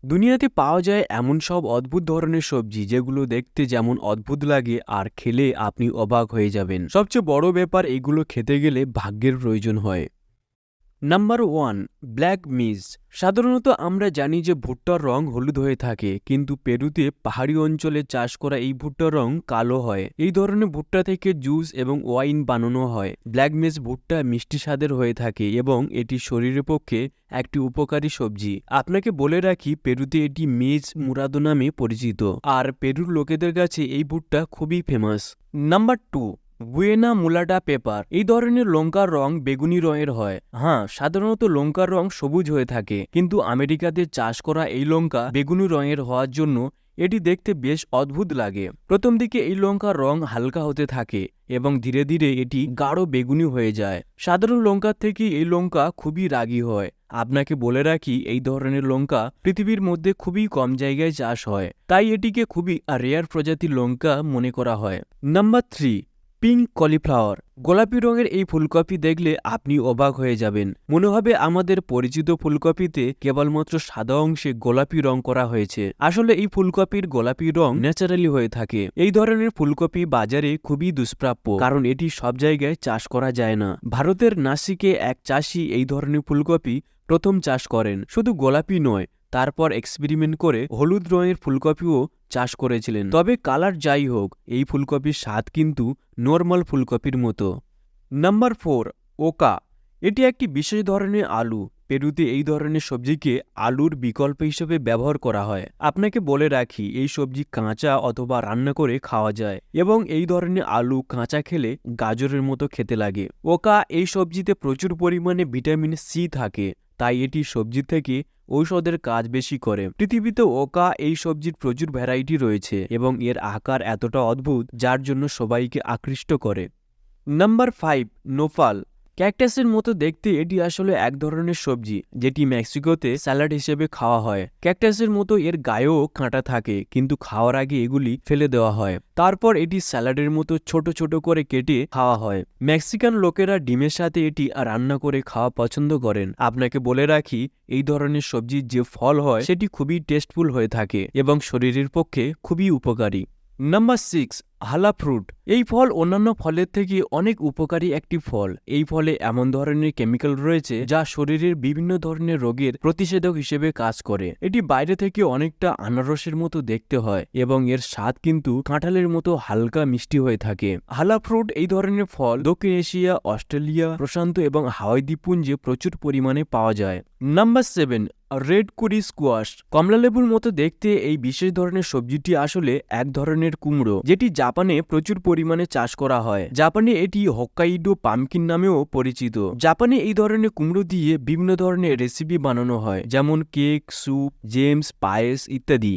দুনিয়াতে পাওয়া যায় এমন সব অদ্ভুত ধরনের সবজি যেগুলো দেখতে যেমন অদ্ভুত লাগে আর খেলে আপনি অবাক হয়ে যাবেন। সবচেয়ে বড় ব্যাপার, এগুলো খেতে গেলে ভাগ্যের প্রয়োজন হয়। Number 1, black miss. সাধারণত আমরা জানি যে ভুট্টার রং হলুদ হয়ে থাকে, কিন্তু পেরুতে পাহাড়ি অঞ্চলে চাষ করা এই ভুট্টার রং কালো হয়। এই ধরনের ভুট্টা থেকে জুস এবং ওয়াইন বানানো হয়। ব্ল্যাক মিস ভুট্টা মিষ্টি স্বাদের হয়ে থাকে এবং এটি শরীরের পক্ষে একটি উপকারী সবজি। আপনাকে বলে রাখি, পেরুতে এটি মেজ মুরাদো নামে পরিচিত, আর পেরুর লোকেদের কাছে এই ভুট্টা খুবই famous. Number 2, Buena Mulata pepper. এই ধরনের লঙ্কার রং বেগুনি রঙের হয়। হ্যাঁ, সাধারণত লঙ্কার রং সবুজ হয়ে থাকে, কিন্তু আমেরিকাতে চাষ করা এই লঙ্কা বেগুনি রঙের হওয়ার জন্য এটি দেখতে বেশ অদ্ভুত লাগে। প্রথম দিকে এই লঙ্কার রং হালকা হতে থাকে এবং ধীরে ধীরে এটি গাঢ় বেগুনি হয়ে যায়। সাধারণ লঙ্কার থেকে এই লঙ্কা খুবই রাগী হয়। আপনাকে বলে রাখি, এই ধরনের লঙ্কা পৃথিবীর মধ্যে খুবই কম জায়গায় চাষ হয়, তাই এটিকে খুবই রেয়ার প্রজাতির লঙ্কা মনে করা হয়। Number 3, pink cauliflower. গোলাপি রঙের এই ফুলকপি দেখলে আপনি অবাক হয়ে যাবেন। মনে হবে আমাদের পরিচিত ফুলকপিতে কেবলমাত্র সাদা অংশে গোলাপি রং করা হয়েছে। আসলে এই ফুলকপির গোলাপি রং ন্যাচারালি হয়ে থাকে। এই ধরনের ফুলকপি বাজারে খুবই দুষ্প্রাপ্য, কারণ এটি সব জায়গায় চাষ করা যায় না। ভারতের নাসিকে এক চাষি এই ধরনের ফুলকপি প্রথম চাষ করেন। শুধু গোলাপি নয়, তারপর এক্সপেরিমেন্ট করে হলুদ রঙের ফুলকপিও চাষ করেছিলেন। তবে কালার যাই হোক, এই ফুলকপির স্বাদ কিন্তু নর্মাল ফুলকপির মতো। নাম্বার 4, ওকা। এটি একটি বিশেষ ধরনের আলু। পেরুতে এই ধরনের সবজিকে আলুর বিকল্প হিসেবে ব্যবহার করা হয়। আপনাকে বলে রাখি, এই সবজি কাঁচা অথবা রান্না করে খাওয়া যায় এবং এই ধরনের আলু কাঁচা খেলে গাজরের মতো খেতে লাগে। ওকা এই সবজিতে প্রচুর পরিমাণে ভিটামিন সি থাকে, তাই এটি সবজি থেকে ঔষধের কাজ বেশি করে। পৃথিবীতে ওকা এই সবজির প্রচুর ভ্যারাইটি রয়েছে এবং এর আকার এতটা অদ্ভুত যার জন্য সবাইকে আকৃষ্ট করে। নাম্বার 5, নোফাল। ক্যাকটাসের মতো দেখতে এটি আসলে এক ধরনের সবজি যেটি মেক্সিকোতে স্যালাড হিসেবে খাওয়া হয়। ক্যাকটাসের মতো এর গায়েও কাঁটা থাকে, কিন্তু খাওয়ার আগে এগুলি ফেলে দেওয়া হয়। তারপর এটি স্যালাডের মতো ছোট ছোট করে কেটে খাওয়া হয়। মেক্সিকান লোকেরা ডিমের সাথে এটি রান্না করে খাওয়া পছন্দ করেন। আপনাকে বলে রাখি, এই ধরনের সবজির যে ফল হয় সেটি খুবই টেস্টফুল হয়ে থাকে এবং শরীরের পক্ষে খুবই উপকারী। নাম্বার 6, হালা ফ্রুট। এই ফল অন্যান্য ফলের থেকে অনেক উপকারী একটি ফল। এই ফলে এমন ধরনের কেমিক্যাল রয়েছে যা শরীরের বিভিন্ন ধরনের রোগের প্রতিষেধক হিসেবে কাজ করে। এটি বাইরে থেকে অনেকটা আনারসের মতো দেখতে হয় এবং এর স্বাদ কিন্তু কাঁঠালের মতো হালকা মিষ্টি হয়ে থাকে। হালা ফ্রুট এই ধরনের ফল দক্ষিণ এশিয়া, অস্ট্রেলিয়া, প্রশান্ত এবং হাওয়াই দ্বীপপুঞ্জে প্রচুর পরিমাণে পাওয়া যায়। নাম্বার 7, রেড কুরি স্কোয়াশ। কমলালেবুর মতো দেখতে এই বিশেষ ধরনের সবজিটি আসলে এক ধরনের কুমড়ো, যেটি জাপানে প্রচুর পরিমাণে চাষ করা হয়। জাপানে এটি হোক্কাইডো পামকিন নামেও পরিচিত। জাপানে এই ধরনের কুমড়ো দিয়ে বিভিন্ন ধরনের রেসিপি বানানো হয়, যেমন কেক, স্যুপ, জেমস, পায়েস ইত্যাদি।